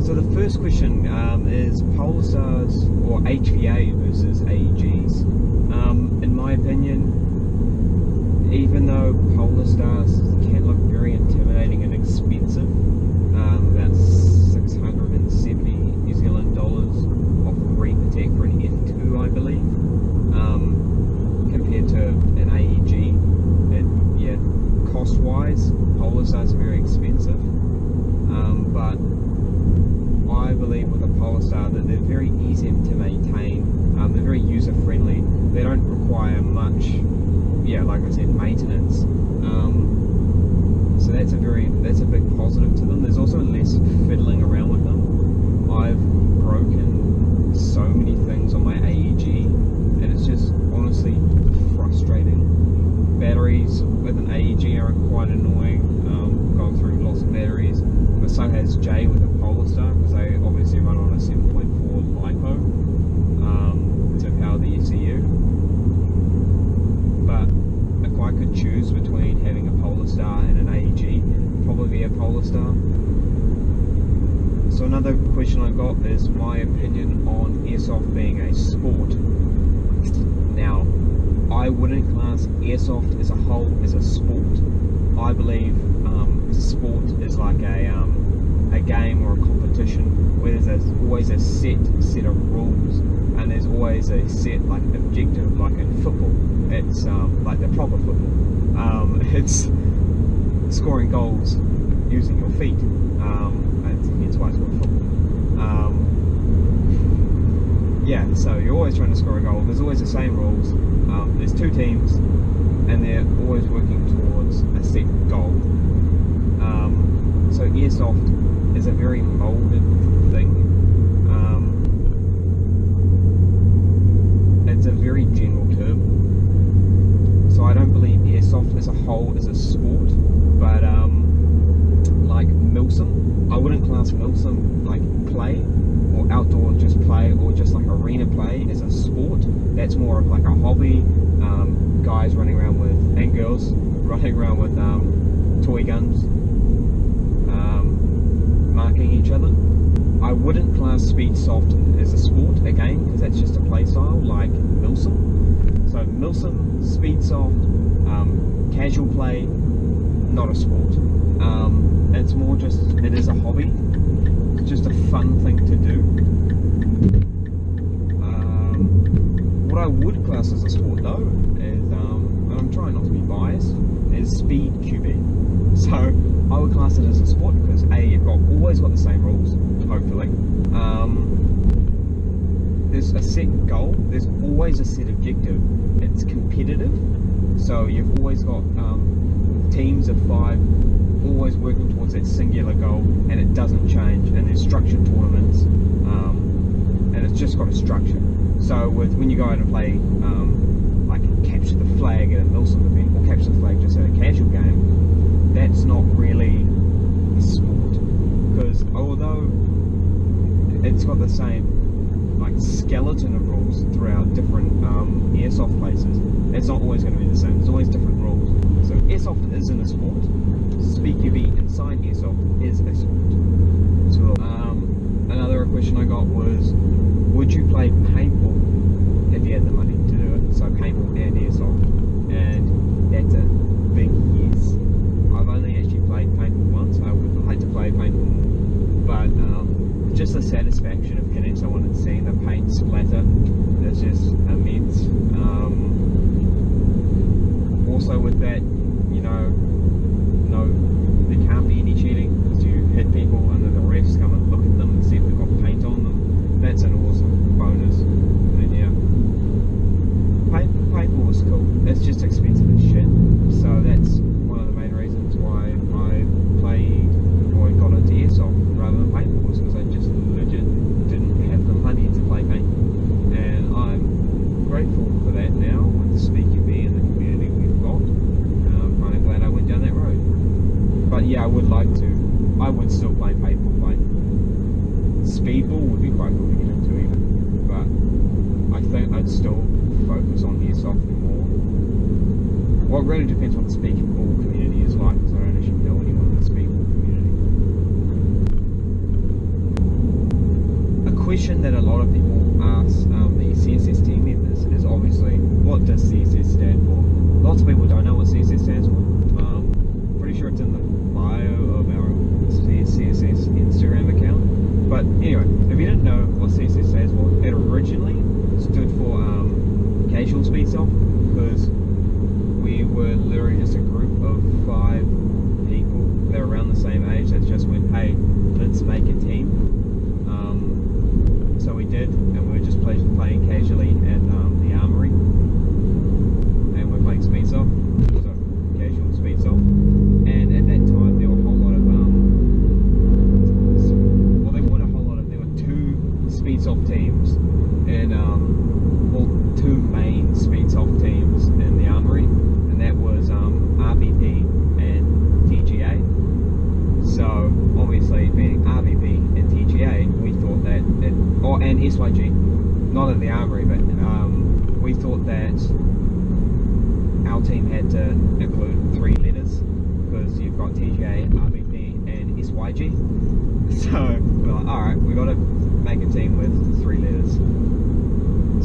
So the first question is Polar Stars or HVA versus AEGs. In my opinion, even though Polar Stars can look very intimidating and expensive, about 670 New Zealand dollars off reprotect for an F2, I believe, compared to an AEG. Yeah, cost-wise, Polar Stars are very expensive, but I believe with a Polar Star that they're very easy to maintain. They're very user-friendly. They don't require much, yeah, like I said, maintenance. So that's a big positive to them. There's also less fiddling around with them. I've broken so many things on my AEG, and it's just honestly frustrating. Batteries with an AEG are quite annoying. Gone through lots of batteries, but so has Jay with a Polar Star, because they obviously run on a 7.4 LiPo to power the ECU. But if I could choose between having a Polar Star and an AEG, probably be a Polar Star. So another question I got is my opinion on airsoft being a sport. Now, I wouldn't class airsoft as a whole as a sport. I believe sport is like a game or a competition where there's always a set of rules, and there's always a set like objective. Like in football, it's like the proper football. It's scoring goals using your feet. That's why it's called football. Yeah, so you're always trying to score a goal. There's always the same rules. There's two teams, and they're always working towards a set goal. So airsoft is a very molded thing. It's a very general term. So I don't believe airsoft as a whole is a sport, but like Milsim, I wouldn't class Milsim like play or outdoor just play or just like arena play as a sport. That's more of like a hobby. Guys running around with, and girls running around with toy guns, marking each other. I wouldn't class SpeedSoft as a sport again, because that's just a play style like Milsim. So Milsim, SpeedSoft, casual play, not a sport. It's more just, it is a hobby. It's just a fun thing to do. What I would class as a sport though is, and I'm trying not to be biased, is speed QB. So I would class it as a sport because A, you've always got the same rules, hopefully. There's a set goal, there's always a set objective. It's competitive, so you've always got teams of 5 always working towards that singular goal, and it doesn't change, and there's structured tournaments, and it's just got a structure. So when you go out and play like capture the flag at a Milsim event, or capture the flag just at a casual game, that's not really a sport, because although it's got the same like skeleton of rules throughout different airsoft places, it's not always going to be the same. There's always different rules. So airsoft isn't a sport. SpeedQB inside airsoft is a sport. So another question I got was, would you play paintball if you had the money to do it? So paintball and airsoft, and that's a big yes. I've only actually played paintball once. I would like to play paintball more, but just the satisfaction of hitting someone and seeing the paint splatter is just immense. Also with that, you know, no, there can't be any cheating, because you hit people and then the refs come and look at them and see if they've got paint on them. That's an awesome bonus. And yeah, paintball is cool. It's just expensive as shit. So that's one of the main reasons why I played or got into airsoft rather than paintball, was because I just legit didn't have the money to play paintball. And I'm grateful for that now with the SpeedQB and the community we've got. I'm kind of glad I went down that road. But yeah, I would still play paintball. Like speedball would be quite cool to get into even, but I think I'd still focus on airsoft more. Well, it really depends what the speedball community is like, because I don't actually know anyone in the speedball community. question that a lot of people ask the CSS team members is obviously, what does CSS stand for? Lots of people don't know what CSS stands for. Pretty sure it's in the bio of our CSS Instagram account. But anyway, if you didn't know what CSS stands for, it originally stood for Casual SpeedSoft, because we were literally just a group of 5 people that are around the same age that just went, hey, let's make a team. So we did, and we were just playing casually at the Armory, and we're playing SpeedSoft, so Casual SpeedSoft. And at that time there were a whole lot of well, there weren't a whole lot of, there were 2 SpeedSoft teams, and well, 2 main SpeedSoft teams in the Armory, and that was RVP and TGA. So obviously being RVP and TGA, we thought that and SYG, not in the Armory, but we thought that our team had to include 3 letters, because you've got TGA, RVP and SYG. So we're like, alright, we got to make a team with 3 letters.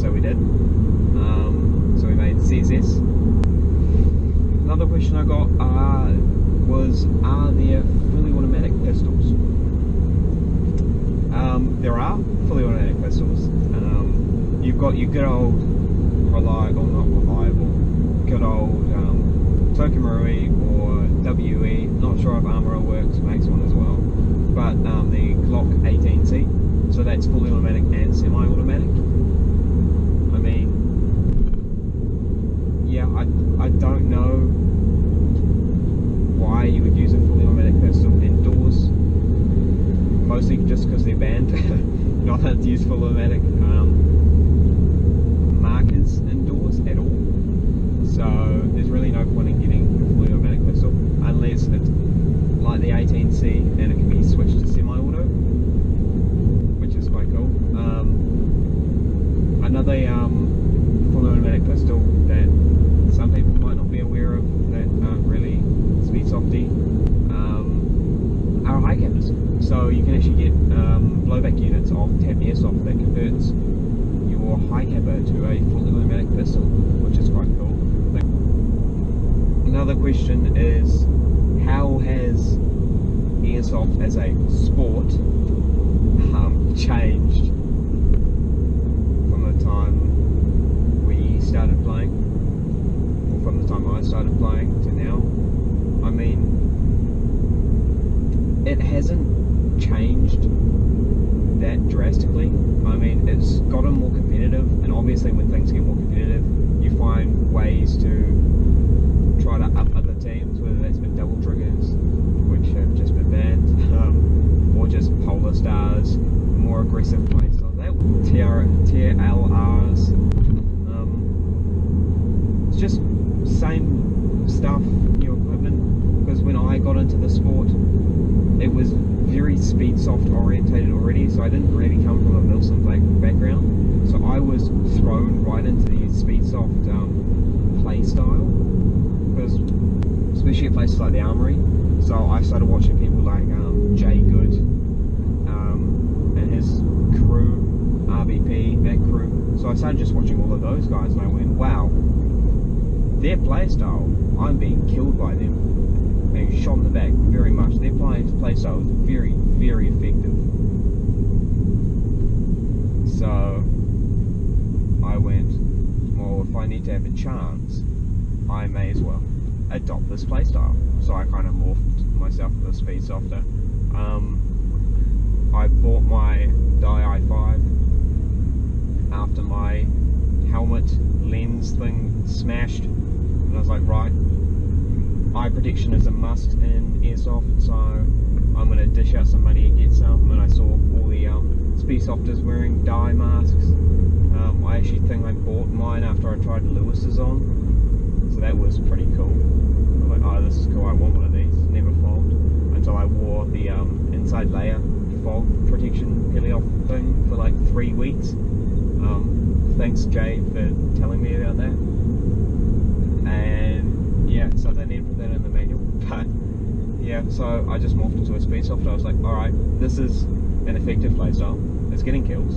So we did. So we made CSS. Another question I got was, are there fully automatic pistols? There are fully automatic pistols. You've got your good old good old Tokamarui or WE. Not sure if Armourer Works makes one as well, but the Glock 18C. So that's fully automatic and semi-automatic. I mean, yeah, I don't know why you would use a fully automatic pistol indoors. Mostly just because they're banned. Not allowed to use full automatic markers indoors at all. So there's really no point in getting a fully automatic pistol unless it's like the 18C and it can be switched to semi-auto, which is quite cool. Another fully automatic pistol that some people might not be aware of, that aren't really SpeedSofty, are high cappers. So you can actually get blowback units off Tap Airsoft that converts your high capper to a fully automatic pistol, which is quite cool. Another question is, how has Airsoft as a sport changed from the time we started playing, or from the time I started playing to now? I mean, it hasn't changed that drastically. I mean, it's gotten more competitive, and obviously when things get more competitive, you find ways to try to up other teams, whether that's been double triggers, which have just been banned, or just polar stars, more aggressive playstyles, TLRs. It's just same stuff, new equipment, because when I got into the sport, it was very SpeedSoft orientated already, so I didn't really come from a Milson background, so I was thrown right into the SpeedSoft play style, because especially at places like the Armory. So I started watching people like Jay Good and his crew, RBP, that crew. So I started just watching all of those guys, and I went, wow, their play style, I'm being killed by them, being shot in the back very much. Their play style is very, very effective. So I went, well, if I need to have a chance, I may as well adopt this playstyle. So I kind of morphed myself with a SpeedSofter. I bought my Die i5 after my helmet lens thing smashed, and I was like, right, eye protection is a must in Airsoft, so I'm going to dish out some money and get some. And I saw all the SpeedSofters wearing dye masks. I actually think I bought mine after I tried Lewis's on, so that was pretty cool. I was like, oh, this is cool, I want one of these. Never fogged until I wore the inside layer fog protection Heliop thing for like 3 weeks. Thanks Jay for telling me about that. And yeah, so they need to put that in the manual. But yeah, so I just morphed into a SpeedSoft. I was like, alright, this is an effective playstyle. It's getting kills.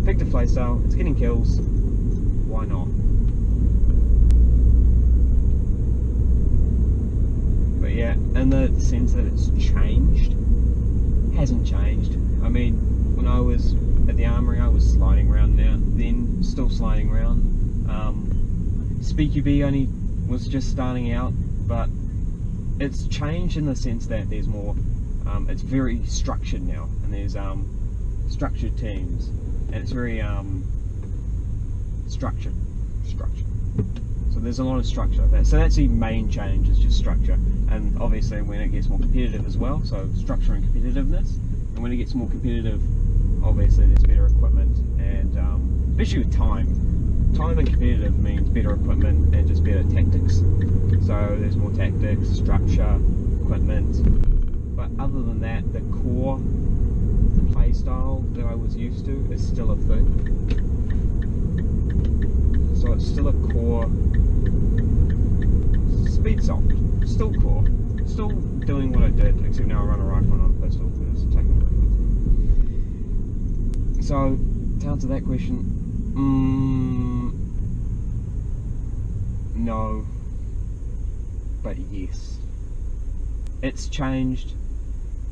Effective playstyle, it's getting kills. Why not? But yeah, in the sense that it's changed, hasn't changed. I mean, when I was at the armory, I was sliding around now, then still sliding around. SpeedQB only was just starting out, but it's changed in the sense that there's more, it's very structured now, and there's structured teams, and it's very structured. So there's a lot of structure. So that's the main change, is just structure, and obviously when it gets more competitive as well, so structure and competitiveness, and when it gets more competitive, obviously there's better equipment, and especially with time and competitive means better equipment and just better tactics. So there's more tactics, structure, equipment, but other than that, the core play style that I was used to is still a thing. So it's still a core SpeedSoft, still core, still doing what I did, except now I run a rifle and I'm pistol because it's taking away. So to answer that question, no, but yes. It's changed,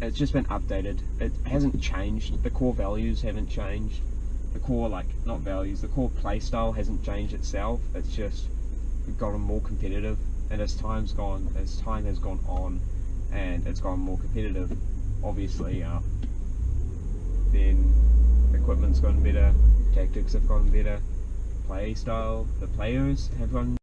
it's just been updated. It hasn't changed, the core values haven't changed. The core, not values, the core playstyle hasn't changed itself. It's just gotten more competitive, and as time has gone on and it's gone more competitive, obviously then equipment's gotten better, tactics have gotten better, play style, the players have gotten